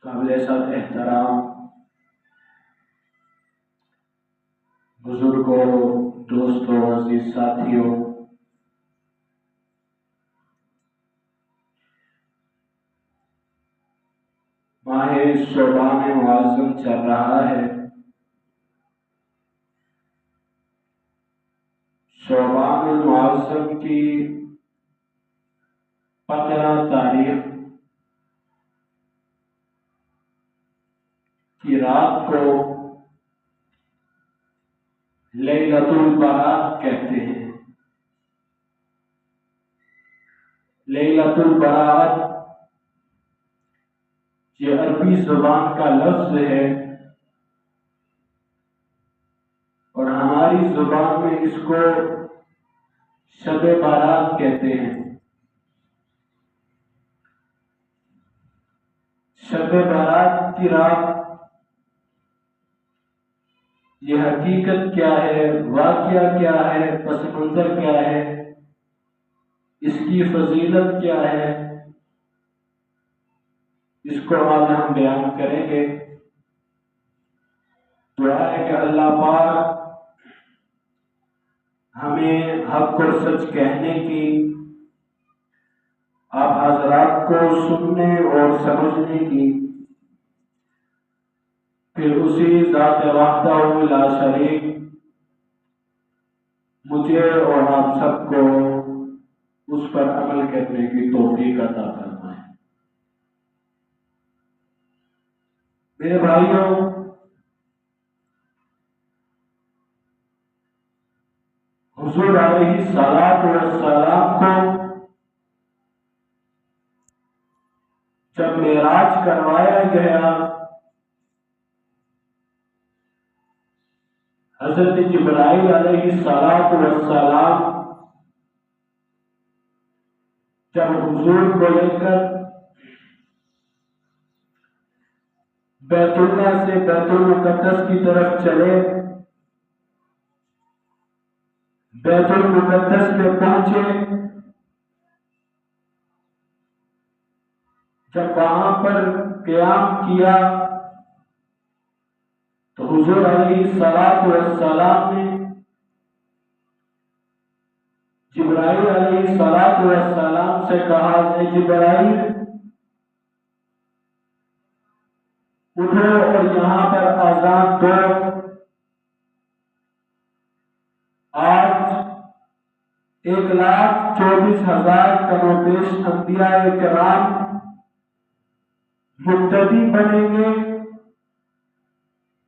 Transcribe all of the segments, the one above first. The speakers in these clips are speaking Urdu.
قابل سب احترام بزرگوں، دوستوں، عزیز ساتھیوں، ماہ شعبان معظم چل رہا ہے۔ شعبان المعظم کی 15 تاریخ کی رات کو لیلۃ البرات کہتے ہیں۔ لیلۃ البرات یہ عربی زبان کا لفظ ہے اور ہماری زبان میں اس کو شب بارات کہتے ہیں۔ شب بارات کی رات یہ حقیقت کیا ہے، واقعہ کیا ہے، پس منظر کیا ہے، اس کی فضیلت کیا ہے، اس کو آج ہم بیان کریں گے۔ دعا ہے کہ اللہ پاک ہمیں حق اور سچ کہنے کی، آپ حضرات کو سننے اور سمجھنے کی، پھر اسی ذات وحدہ لا شریک مجھے اور آپ سب کو اس پر عمل کرنے کی توفیق عطا فرمائے۔ میرے بھائیوں، حضور علیہ الصلوۃ والسلام کو جب معراج کروایا گیا، حضرت جبرائیل علیہ الصلوۃ والسلام جب حضور کو لے کر بیت اللہ سے بیت المقدس کی طرف چلے، بیت المقدس میں پہنچے، جب وہاں پر قیام کیا تو حضور علیہ الصلوۃ والسلام نے جبرائیل علیہ الصلوۃ والسلام سے کہا، اے جبرائیل اٹھو اور یہاں پر اذان دو، آج 1,24,000 کم و بیش انبیاء کرام مقتدی بنیں گے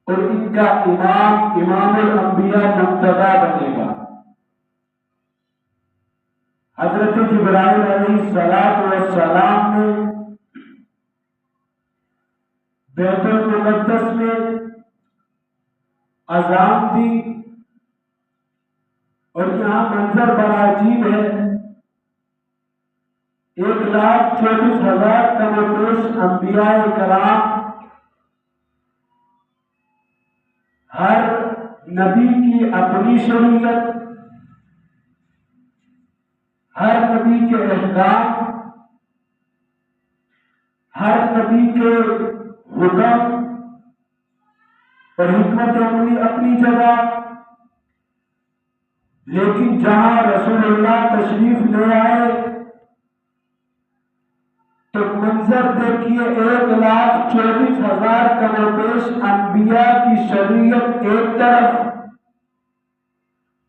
اور ان کا امام الانبیاء مقتدا بنے گا۔ حضرت جبرائیل علیہ الصلوۃ والسلام نے بیت المقدس میں اذان دی اور یہاں منظر بڑا عجیب ہے۔ 1,24,000 کم و بیش انبیاء کرام، ہر نبی کی اپنی شریعت، ہر نبی کے احکام، ہر نبی کے حکم اور حکمت عملی اپنی جگہ، لیکن جہاں رسول اللہ تشریف لے آئے تو منظر دیکھیے، 1,24,000 کم و بیش انبیاء کی شریعت ایک طرف،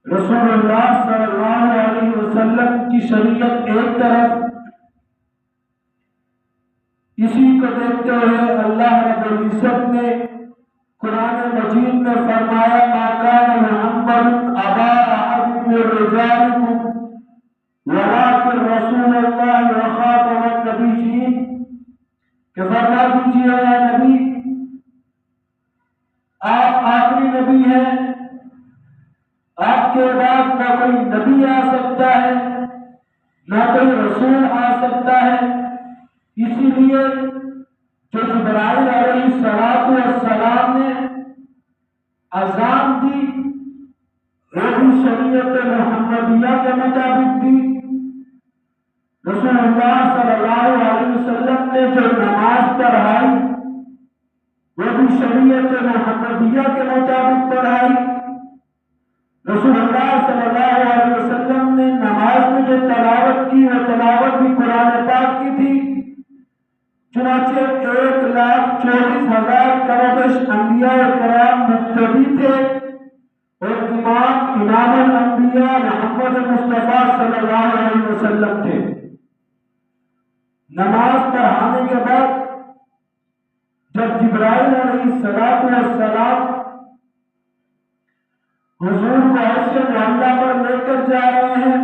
رسول اللہ صلی اللہ علیہ وسلم کی شریعت ایک طرف۔ اسی کو دیکھتے ہوئے اللہ رب العزت نے قرآن مجید میں فرمایا، ما کان محمد ابا احد من رجالکم ولکن رسول اللہ وخاتم النبیین، کہ فرما دیجیے اے نبی، آپ آخری نبی ہیں، آپ کے بعد نہ کوئی نبی آ سکتا ہے نہ کوئی رسول آ سکتا ہے۔ اسی لیے جو جبرائیل علیہ الصلوۃ والسلام نے اذان دی وہ بھی شریعت محمدیہ کے مطابق دی۔ رسول اللہ صلی اللہ علیہ وسلم نے جو نماز پڑھائی وہ بھی شریعت محمدیہ کے مطابق پڑھائی۔ رسول اللہ صلی اللہ علیہ وسلم نے نماز میں جو تلاوت کی وہ تلاوت بھی قرآن پاک کی تھی۔ چنانچہ 1,24,000 کروڑ انبیاء کرام مقتدی تھے اور امام الانبیاء محمد مصطفیٰ صلی اللہ علیہ وسلم تھے۔ نماز پڑھانے کے بعد جب جبرائیل علیہ السلام حضور کو ایسے معاملہ پر لے کر جا رہے ہیں،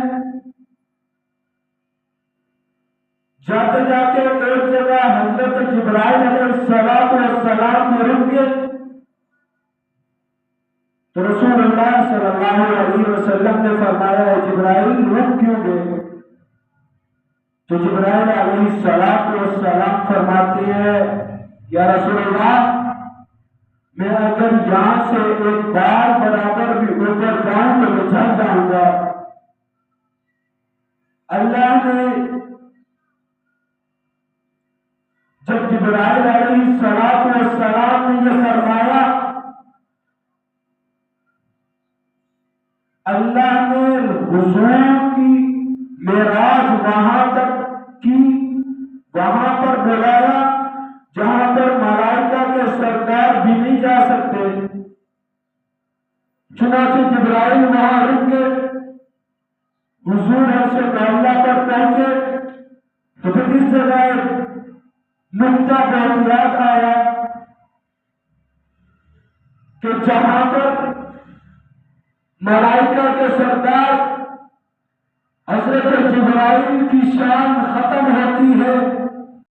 جاتے جاتے ایک جگہ حضرت جبرائیل علیہ السلام میں رک گئے تو رسول اللہ صلی اللہ علیہ وسلم نے فرمایا ہے جبرائیل رک کیوں گئے؟ تو جبرائیل علیہ السلام فرماتے ہیں یا رسول اللہ، میں اگر یہاں سے ایک بار برابر بھی اوپر جاؤں تو میں جل جاؤں گا۔ اللہ نے جب جبرائیل علیہ السلام نے یہ فرمایا، اللہ نے حضور کی معراج وہاں تک کی، وہاں پر بلایا جہاں پر ملائکہ کے سردار بھی نہیں جا سکتے۔ چنانچہ جبرائیل وہاں رک گئے، حضور سے معاملہ پر پہنچے تو پھر اس جگہ نقطہ بہت یاد آیا کہ جہاں پر ملائکہ کے سردار حضرت جبرائیل کی شان ختم